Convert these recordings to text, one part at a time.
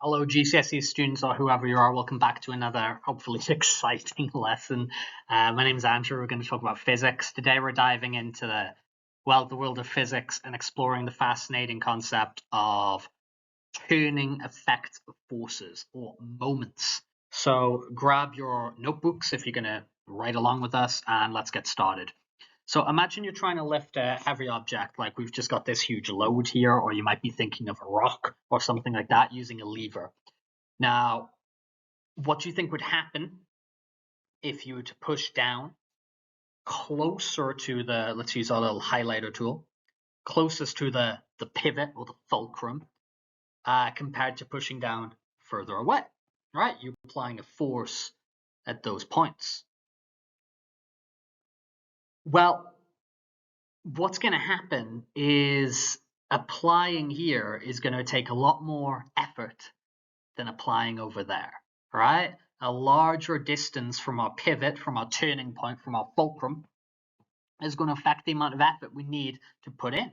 Hello, GCSE students or whoever you are, welcome back to another hopefully exciting lesson. My name is Andrew. We're going to talk about physics. Today we're diving into the world of physics and exploring the fascinating concept of turning effects of forces or moments. So grab your notebooks if you're going to write along with us and let's get started. So imagine you're trying to lift a heavy object, like we've just got this huge load here, or you might be thinking of a rock or something like that using a lever. Now, what do you think would happen if you were to push down closer to the, let's use our little highlighter tool, closest to the pivot or the fulcrum, compared to pushing down further away, right? You're applying a force at those points. Well, what's going to happen is applying here is going to take a lot more effort than applying over there, right? A larger distance from our pivot, from our turning point, from our fulcrum is going to affect the amount of effort we need to put in,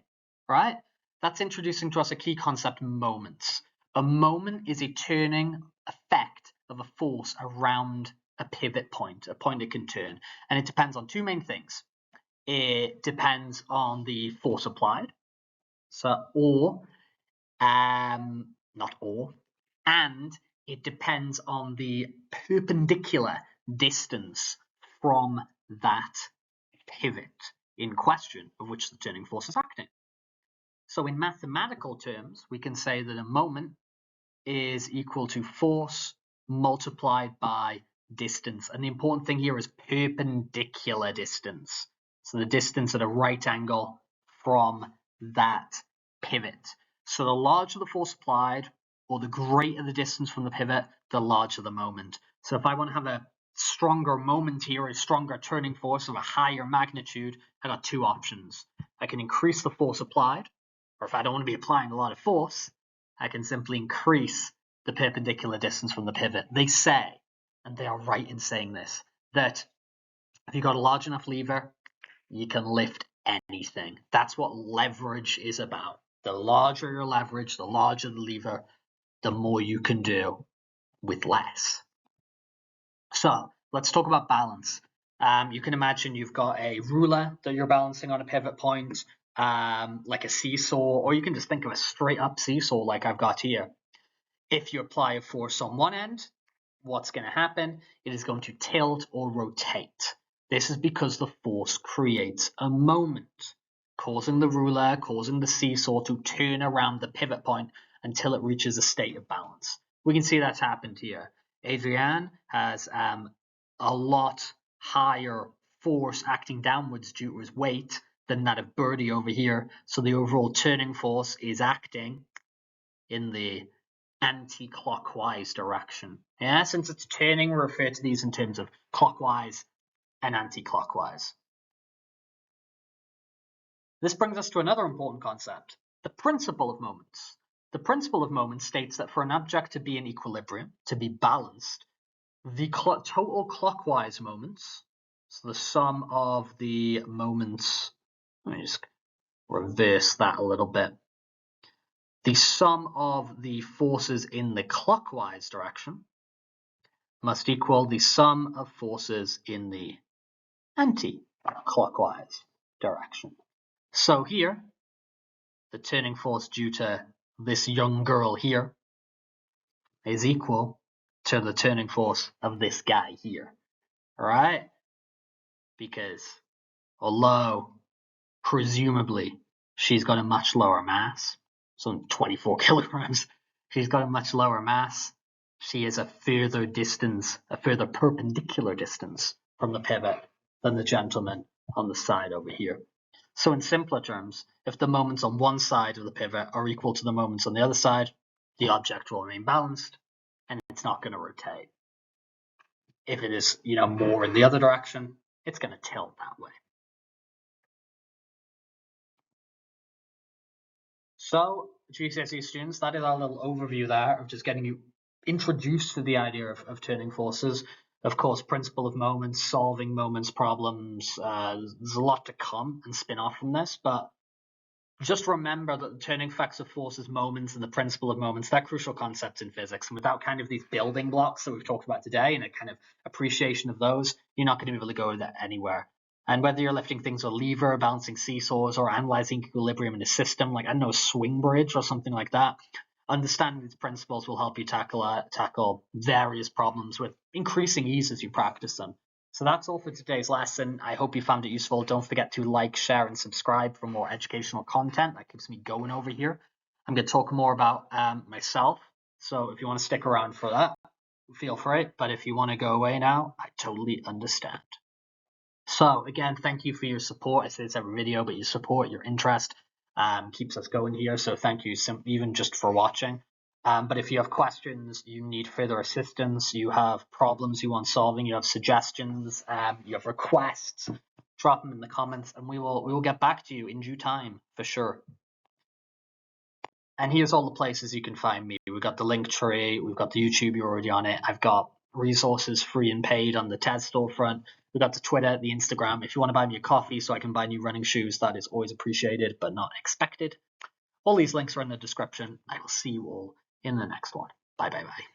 right? That's introducing to us a key concept, moments. A moment is a turning effect of a force around a pivot point, a point it can turn. And it depends on two main things. It depends on the force applied, and it depends on the perpendicular distance from that pivot in question of which the turning force is acting. So in mathematical terms, we can say that a moment is equal to force multiplied by distance. And the important thing here is perpendicular distance. So the distance at a right angle from that pivot. So the larger the force applied, or the greater the distance from the pivot, the larger the moment. So if I want to have a stronger moment here, a stronger turning force of a higher magnitude, I got two options. I can increase the force applied, or if I don't want to be applying a lot of force, I can simply increase the perpendicular distance from the pivot. They say, and they are right in saying this, that if you've got a large enough lever, you can lift anything. That's what leverage is about. The larger your leverage, the larger the lever, the more you can do with less. So let's talk about balance. You can imagine you've got a ruler that you're balancing on a pivot point, like a seesaw, or you can just think of a straight up seesaw like I've got here. If you apply a force on one end, what's going to happen? It is going to tilt or rotate. This is because the force creates a moment, causing the ruler, causing the seesaw to turn around the pivot point until it reaches a state of balance. We can see that's happened here. Adrian has a lot higher force acting downwards due to his weight than that of Birdie over here. So the overall turning force is acting in the anti-clockwise direction. Yeah, since it's turning, we refer to these in terms of clockwise and anti-clockwise. This brings us to another important concept, the principle of moments. The principle of moments states that for an object to be in equilibrium, to be balanced, the total clockwise moments, so the sum of the moments, let me just reverse that a little bit. The sum of the forces in the clockwise direction must equal the sum of forces in the anti-clockwise direction. So here, the turning force due to this young girl here is equal to the turning force of this guy here, right? Because although presumably she's got a much lower mass, so 24 kilograms, she's got a much lower mass, she is a further distance, a further perpendicular distance from the pivot than the gentleman on the side over here. So in simpler terms, if the moments on one side of the pivot are equal to the moments on the other side, the object will remain balanced and it's not going to rotate. If it is, more in the other direction, it's going to tilt that way. So, GCSE students, that is our little overview there of just getting you introduced to the idea of turning forces. Of course, principle of moments, solving moments problems, there's a lot to come and spin off from this, but just remember that the turning effects of forces, moments, and the principle of moments, they're crucial concepts in physics. And without kind of these building blocks that we've talked about today and a kind of appreciation of those, you're not going to be able to go anywhere. And whether you're lifting things with a lever, balancing seesaws, or analyzing equilibrium in a system, like, I don't know, a swing bridge or something like that, understanding these principles will help you tackle various problems with increasing ease as you practice them. So that's all for today's lesson. I hope you found it useful. Don't forget to like, share, and subscribe for more educational content. That keeps me going over here. I'm going to talk more about myself. So if you want to stick around for that, feel free. But if you want to go away now, I totally understand. So again, thank you for your support. I say this every video, but your support, your interest keeps us going here. So thank you even just for watching. But if you have questions, you need further assistance, you have problems you want solving, you have suggestions, you have requests, drop them in the comments and we will get back to you in due time for sure. And here's all the places you can find me. We've got the link tree, we've got the YouTube, you're already on it. I've got resources free and paid on the TED storefront. We've got the Twitter, the Instagram. If you want to buy me a coffee so I can buy new running shoes, that is always appreciated but not expected. All these links are in the description. I will see you all in the next one. Bye bye bye.